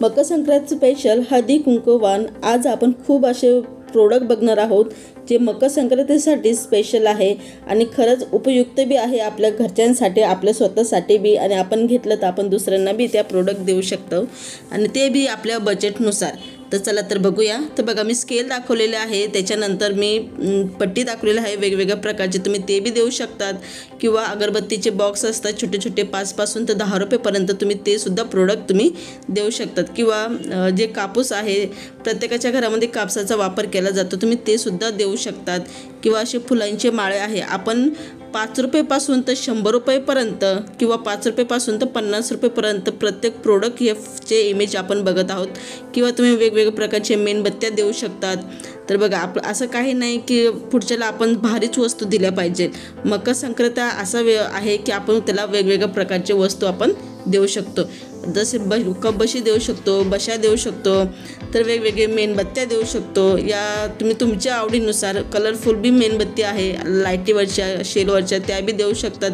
Makar Sankrant special Haldi Kunku वाण। आज आपण खूप असे प्रोडक्ट बघणार आहोत जे मकर संक्रांतीसाठी स्पेशल आहे आणि खरंच उपयुक्त बी आहे आपल्या घरच्यांसाठी, आपल्या स्वतःसाठी बी, आणि आपण घेतलं तर आपण दुसऱ्यांना बी त्या प्रोडक्ट देऊ शकतो आणि ते बी आपल्या बजेटनुसार। तर चला तर बघूया। तर बघा, मी स्केल दाखवलेले आहे, त्याच्यानंतर मी पट्टी दाखवलेली आहे वेगवेगळ्या प्रकारचे, तुम्ही ते बी देऊ शकतात किंवा अगरबत्तीचे बॉक्स असतात छोटे छोटे 5 पासून तर 10 रुपयेपर्यंत तुम्ही ते सुद्धा प्रोडक्ट तुम्ही देऊ शकतात किंवा जे कापूस आहे प्रत्येकाच्या घरामध्ये कापसाचा वापर केला जातो, तुम्ही ते सुद्धा देऊ शकतात किंवा असे फुलांचे माळे आहे, आपण 5 रुपयेपासून तर 100 रुपयेपर्यंत किंवा 5 रुपयेपासून तर 50 रुपयेपर्यंत प्रत्येक प्रोडक्ट चे इमेज आपण बघत आहोत किंवा तुम्ही वेगवेगळ्या प्रकारचे मेणबत्त्या देऊ शकतात। तर बघा, असं काही नाही की पुढच्याला आपण भारीच वस्तू दिल्या पाहिजे। मकर संक्रांत असा वेळ आहे की आपण त्याला वेगवेगळ्या प्रकारचे वस्तू आपण देऊ शकतो, जसे कपबशी देऊ शकतो, बशा देऊ शकतो, तर वेगवेगळे मेणबत्त्या देऊ शकतो। या तुम्ही तुमच्या आवडीनुसार कलरफुल बी मेणबत्ती आहे, लाईटीवरच्या शेलवरच्या त्या बी देऊ शकतात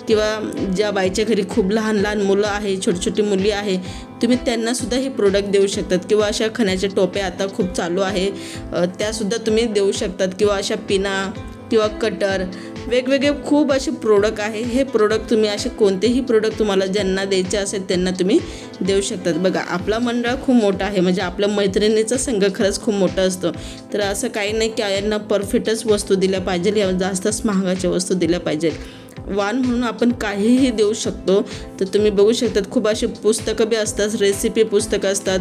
किंवा ज्या बाईच्या घरी खूप लहान लहान मुलं आहे, छोटी छोटी मुली आहे, तुम्ही त्यांनासुद्धा हे प्रोडक्ट देऊ शकतात किंवा अशा खण्याच्या टोप्या आता खूप चालू आहे त्यासुद्धा तुम्ही देऊ शकतात किंवा अशा पिना किंवा कटर, वेगवेगळे खूप असे प्रोडक्ट आहे। हे प्रोडक्ट तुम्ही असे कोणतेही प्रोडक्ट तुम्हाला ज्यांना द्यायचे असेल त्यांना तुम्ही देऊ शकतात। बघा, आपला मंडळ खूप मोठा आहे, म्हणजे आपल्या मैत्रिणीचा संघ खरंच खूप मोठा असतो, तर असं काही नाही की यांना परफेक्टच वस्तू दिल्या पाहिजे या जास्तच महागाच्या वस्तू दिल्या पाहिजे। वाण म्हणून आपण काहीही देऊ शकतो। तर तुम्ही बघू शकतात खूप असे पुस्तकं बी असतात, रेसिपी पुस्तकं असतात,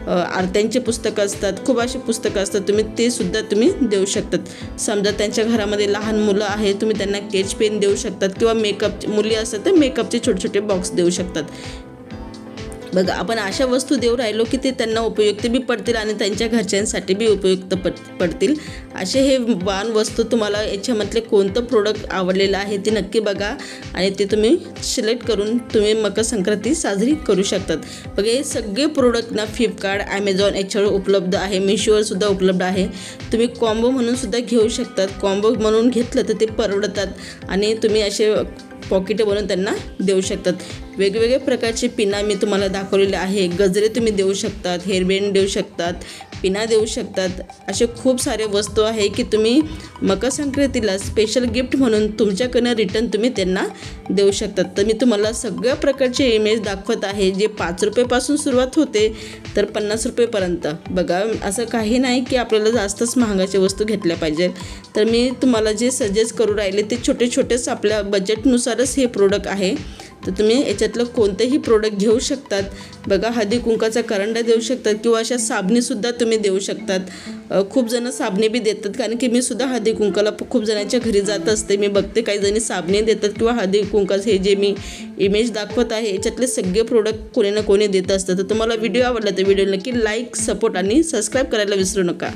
आरत्यांचे पुस्तकं असतात, खूप अशी पुस्तकं असतात, तुम्ही ते सुद्धा तुम्ही देऊ शकतात। समजा त्यांच्या घरामध्ये लहान मुलं आहे, तुम्ही त्यांना स्केच पेन देऊ शकतात किंवा मेकअप मुली असतात तर मेकअपचे छोटे छोटे बॉक्स देऊ शकतात। बघा, आपण अशा वस्तू देऊ राहिलो की ते त्यांना उपयुक्त बी पडतील आणि त्यांच्या घरच्यांसाठी बी उपयुक्त पडतील। असे हे वाण वस्तू तुम्हाला याच्यामधले कोणतं प्रोडक्ट आवडलेलं आहे ते नक्की बघा आणि ते तुम्ही सिलेक्ट करून तुम्ही मकर संक्रांती साजरी करू शकतात। बघा, हे सगळे प्रोडक्ट ना फ्लिपकार्ट, ॲमेझॉन याच्यावर उपलब्ध आहे, मिशोवर सुद्धा उपलब्ध आहे। तुम्ही कॉम्बो म्हणून सुद्धा घेऊ शकतात, कॉम्बो म्हणून घेतलं तर ते परवडतात आणि तुम्ही असे पॉकेट बनवून त्यांना देऊ शकतात। वेगवेगळ्या प्रकारचे पिना मी तुम्हाला दाखवलेले आहे, गजरे तुम्ही देऊ शकतात, हेअरबँड देऊ शकतात, पिना देऊ शकतात, असे खूप सारे वस्तू आहे की तुम्ही मकर संक्रांतीला स्पेशल गिफ्ट म्हणून तुमच्याकडनं रिटर्न तुम्ही त्यांना देऊ शकतात। तर मी तुम्हाला सगळ्या प्रकारचे इमेज दाखवत आहे जे 5 रुपयेपासून सुरुवात होते तर 50 रुपयेपर्यंत। बघा, असं काही नाही की आपल्याला जास्तच महागाचे वस्तू घेतल्या पाहिजे, तर मी तुम्हाला जे सजेस्ट करू राहिले ते छोटे छोटेच आपल्या बजेटनुसारच हे प्रोडक्ट आहे, तर तुम्ही याच्यातलं कोणतेही प्रोडक्ट घेऊ शकतात। बघा, हळदी कुंकाचा करंडा देऊ शकतात किंवा अशा साबणीसुद्धा तुम्ही देऊ शकतात। खूप जण साबणे बी देतात, कारण की मी सुद्धा हळदी कुंकाला खूप जणांच्या घरी जात असते, मी बघते काही जणी साबणे देतात किंवा हळदी कुंकाचे हे जे मी इमेज दाखवत आहे याच्यातले सगळे प्रोडक्ट कोणी ना कोणी देत असतात। तर तुम्हाला व्हिडिओ आवडला तर व्हिडिओ नक्की लाईक, सपोर्ट आणि सबस्क्राईब करायला विसरू नका।